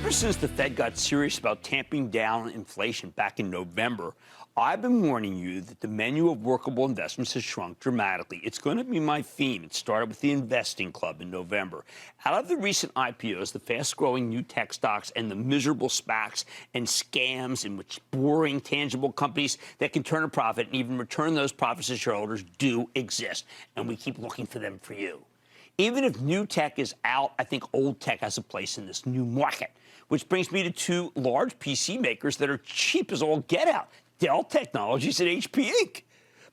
Ever since the Fed got serious about tamping down inflation back in November, I've been warning you that the menu of workable investments has shrunk dramatically. It's going to be my theme. It started with the Investing Club in November. Out of the recent IPOs, the fast-growing new tech stocks and the miserable SPACs and scams in which boring, tangible companies that can turn a profit and even return those profits to shareholders do exist, and we keep looking for them for you. Even if new tech is out, I think old tech has a place in this new market, which brings me to two large PC makers that are cheap as all get out, Dell Technologies and HP Inc.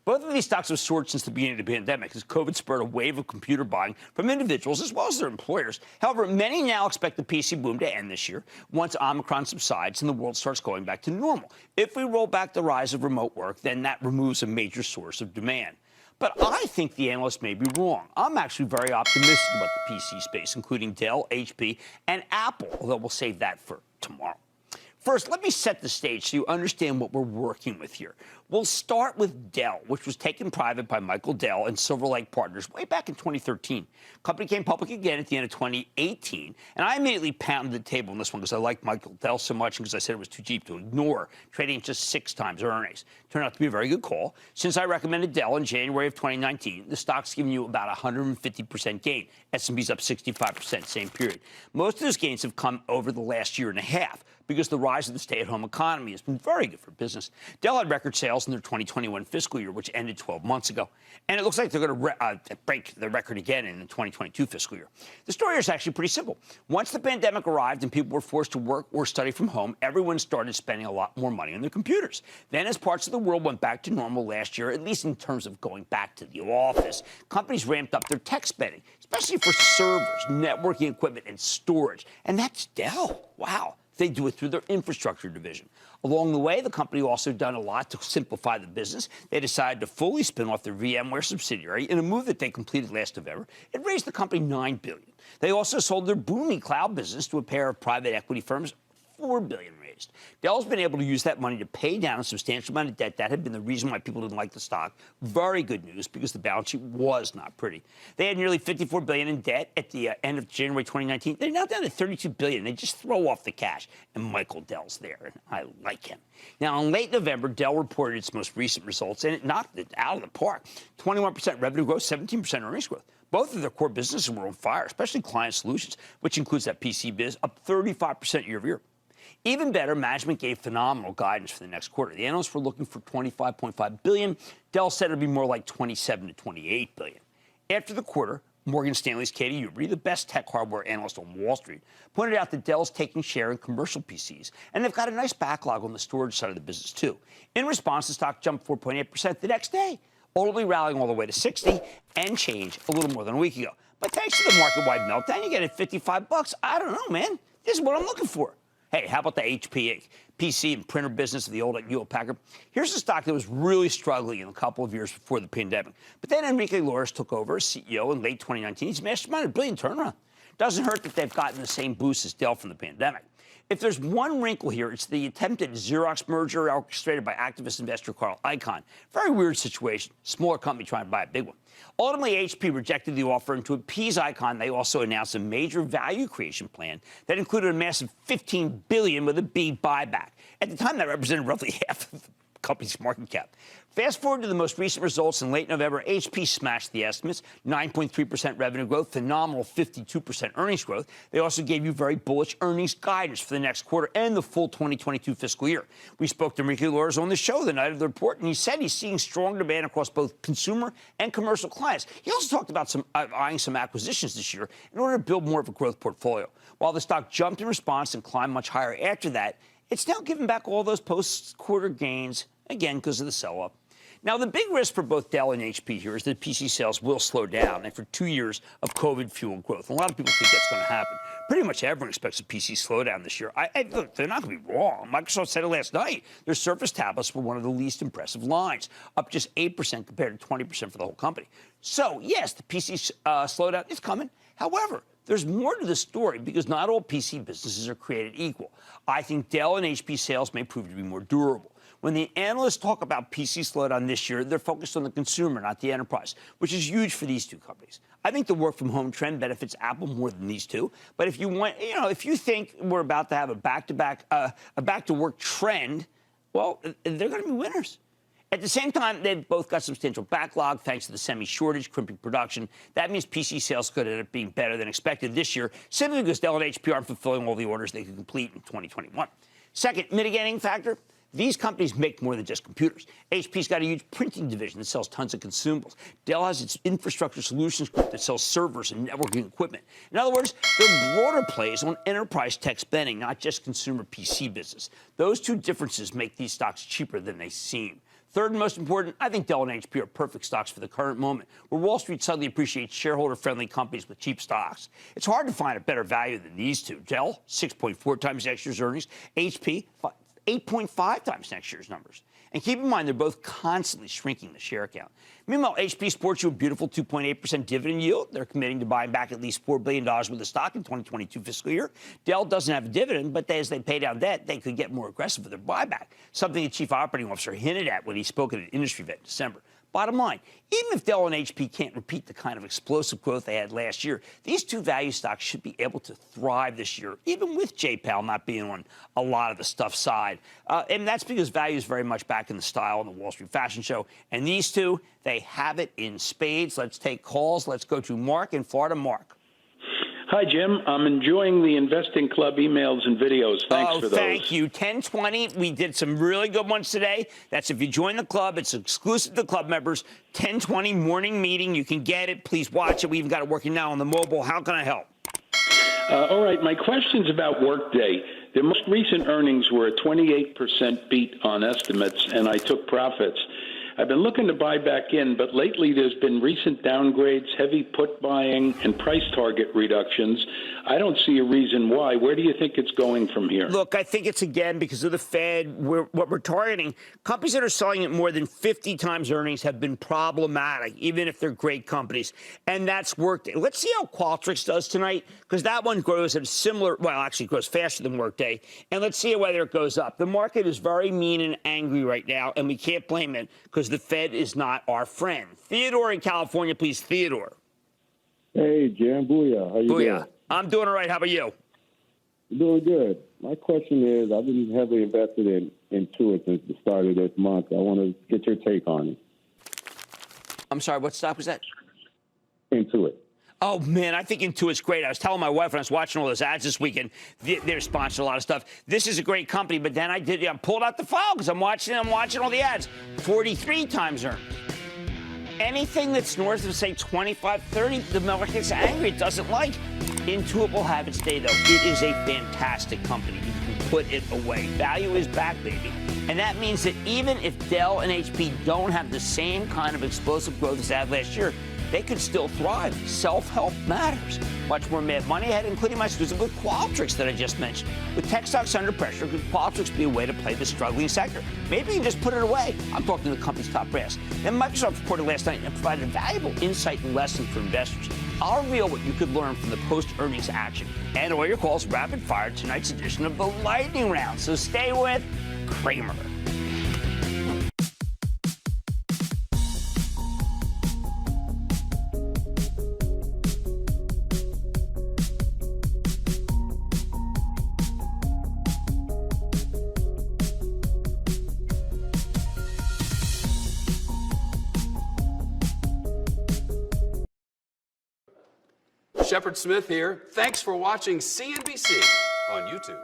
Both of these stocks have soared since the beginning of the pandemic as COVID spurred a wave of computer buying from individuals as well as their employers. However, many now expect the PC boom to end this year once Omicron subsides and the world starts going back to normal. If we roll back the rise of remote work, then that removes a major source of demand. But I think the analysts may be wrong. I'm actually very optimistic about the PC space, including Dell, HP, and Apple, although we'll save that for tomorrow. First, let me set the stage so you understand what we're working with here. We'll start with Dell, which was taken private by Michael Dell and Silver Lake Partners way back in 2013. The company came public again at the end of 2018, and I immediately pounded the table on this one because I liked Michael Dell so much and because I said it was too cheap to ignore, trading at just 6 times earnings. Turned out to be a very good call. Since I recommended Dell in January of 2019, the stock's given you about 150% gain. S&P's up 65% same period. Most of those gains have come over the last year and a half because the rise of the stay-at-home economy has been very good for business. Dell had record sales in their 2021 fiscal year, which ended 12 months ago. And it looks like they're going to break the record again in the 2022 fiscal year. The story is actually pretty simple. Once the pandemic arrived and people were forced to work or study from home, everyone started spending a lot more money on their computers. Then as parts of the world went back to normal last year, at least in terms of going back to the office, companies ramped up their tech spending, especially for servers, networking equipment, and storage. And that's Dell. Wow. They do it through their infrastructure division. Along the way, the company also done a lot to simplify the business. They decided to fully spin off their VMware subsidiary in a move that they completed last November. It raised the company $9 billion. They also sold their booming cloud business to a pair of private equity firms, $4 billion raised. Dell's been able to use that money to pay down a substantial amount of debt. That had been the reason why people didn't like the stock. Very good news because the balance sheet was not pretty. They had nearly $54 billion in debt at the end of January 2019. They're now down to $32 billion. They just throw off the cash, and Michael Dell's there, and I like him. Now, in late November, Dell reported its most recent results, and it knocked it out of the park. 21% revenue growth, 17% earnings growth. Both of their core businesses were on fire, especially Client Solutions, which includes that PC biz, up 35% year over year. Even better, management gave phenomenal guidance for the next quarter. The analysts were looking for $25.5 billion. Dell said it would be more like $27 to $28 billion. After the quarter, Morgan Stanley's Katie Huberty, the best tech hardware analyst on Wall Street, pointed out that Dell's taking share in commercial PCs, and they've got a nice backlog on the storage side of the business, too. In response, the stock jumped 4.8% the next day, ultimately rallying all the way to 60 and change a little more than a week ago. But thanks to the market-wide meltdown, you get it $55. I don't know, man. This is what I'm looking for. Hey, how about the HP PC and printer business of the old Hewlett-Packard? Here's a stock that was really struggling in a couple of years before the pandemic. But then Enrique Lores took over as CEO in late 2019. He's masterminded a brilliant turnaround. Doesn't hurt that they've gotten the same boost as Dell from the pandemic. If there's one wrinkle here, it's the attempted Xerox merger orchestrated by activist investor Carl Icahn. Very weird situation. Smaller company trying to buy a big one. Ultimately, HP rejected the offer, and to appease Icahn, they also announced a major value creation plan that included a massive $15 billion with a B buyback. At the time, that represented roughly half of the company's market cap. Fast forward to the most recent results in late November, HP smashed the estimates, 9.3% revenue growth, phenomenal 52% earnings growth. They also gave you very bullish earnings guidance for the next quarter and the full 2022 fiscal year. We spoke to Enrique Lores on the show the night of the report, and he said he's seeing strong demand across both consumer and commercial clients. He also talked about eyeing some acquisitions this year in order to build more of a growth portfolio. While the stock jumped in response and climbed much higher after that, it's now giving back all those post-quarter gains, again, because of the sell-off. Now, the big risk for both Dell and HP here is that PC sales will slow down after 2 years of COVID-fueled growth. And a lot of people think that's going to happen. Pretty much everyone expects a PC slowdown this year. Look, they're not going to be wrong. Microsoft said it last night. Their Surface tablets were one of the least impressive lines, up just 8% compared to 20% for the whole company. So, yes, the PC slowdown is coming. However, there's more to the story because not all PC businesses are created equal. I think Dell and HP sales may prove to be more durable. When the analysts talk about PC slowdown this year, they're focused on the consumer, not the enterprise, which is huge for these two companies. I think the work from home trend benefits Apple more than these two. But if you want, if you think we're about to have a back to work trend, well, they're going to be winners. At the same time, they've both got substantial backlog thanks to the semi-shortage, crimping production. That means PC sales could end up being better than expected this year, simply because Dell and HP aren't fulfilling all the orders they could complete in 2021. Second mitigating factor, these companies make more than just computers. HP's got a huge printing division that sells tons of consumables. Dell has its infrastructure solutions group that sells servers and networking equipment. In other words, they're broader plays on enterprise tech spending, not just consumer PC business. Those two differences make these stocks cheaper than they seem. Third and most important, I think Dell and HP are perfect stocks for the current moment, where Wall Street suddenly appreciates shareholder-friendly companies with cheap stocks. It's hard to find a better value than these two. Dell, 6.4 times next year's earnings. HP, 8.5 times next year's numbers. And keep in mind, they're both constantly shrinking the share count. Meanwhile, HP sports you a beautiful 2.8% dividend yield. They're committing to buying back at least $4 billion worth of stock in 2022 fiscal year. Dell doesn't have a dividend, but as they pay down debt, they could get more aggressive with their buyback, something the chief operating officer hinted at when he spoke at an industry event in December. Bottom line, even if Dell and HP can't repeat the kind of explosive growth they had last year, these two value stocks should be able to thrive this year, even with J-Pal not being on a lot of the stuff side. And that's because value is very much back in the style of the Wall Street fashion show. And these two, they have it in spades. Let's take calls. Let's go to Mark in Florida. Mark. Hi, Jim. I'm enjoying the Investing Club emails and videos. Thanks for those. Thank you. 1020. We did some really good ones today. That's if you join the club. It's exclusive to club members. 1020 morning meeting. You can get it. Please watch it. We even got it working now on the mobile. How can I help? All right. My question's about Workday. Their most recent earnings were a 28% beat on estimates, and I took profits. I've been looking to buy back in, but lately there's been recent downgrades, heavy put buying, and price target reductions. I don't see a reason why. Where do you think it's going from here? Look, I think it's, again, because of the Fed. What we're targeting, companies that are selling at more than 50 times earnings have been problematic, even if they're great companies. And that's Workday. Let's see how Qualtrics does tonight, because that one grows at a similar, well, actually grows faster than Workday. And let's see whether it goes up. The market is very mean and angry right now, and we can't blame it, because the Fed is not our friend. Theodore in California, please. Theodore. Hey, Jim. Booyah. How you doing? I'm doing all right. How about you? Doing good. My question is, I've been heavily invested in Intuit since the start of this month. I want to get your take on it. I'm sorry, what stock was that? Intuit. Oh, man, I think Intuit's great. I was telling my wife when I was watching all those ads this weekend, they're sponsoring a lot of stuff. This is a great company, but then I pulled out the file because I'm watching all the ads. 43 times earned. Anything that's north of, say, 25, 30, the market's angry. It doesn't like. Intuit will have its day, though. It is a fantastic company. You can put it away. Value is back, baby. And that means that even if Dell and HP don't have the same kind of explosive growth as they had last year, they could still thrive. Self-help matters. Much more Mad Money ahead, including my exclusive with Qualtrics that I just mentioned. With tech stocks under pressure, could Qualtrics be a way to play the struggling sector? Maybe you can just put it away. I'm talking to the company's top brass. Then Microsoft reported last night and provided a valuable insight and lesson for investors. I'll reveal what you could learn from the post-earnings action. And all your calls rapid fire tonight's edition of the Lightning Round. So stay with Cramer. Shepard Smith here. Thanks for watching CNBC on YouTube.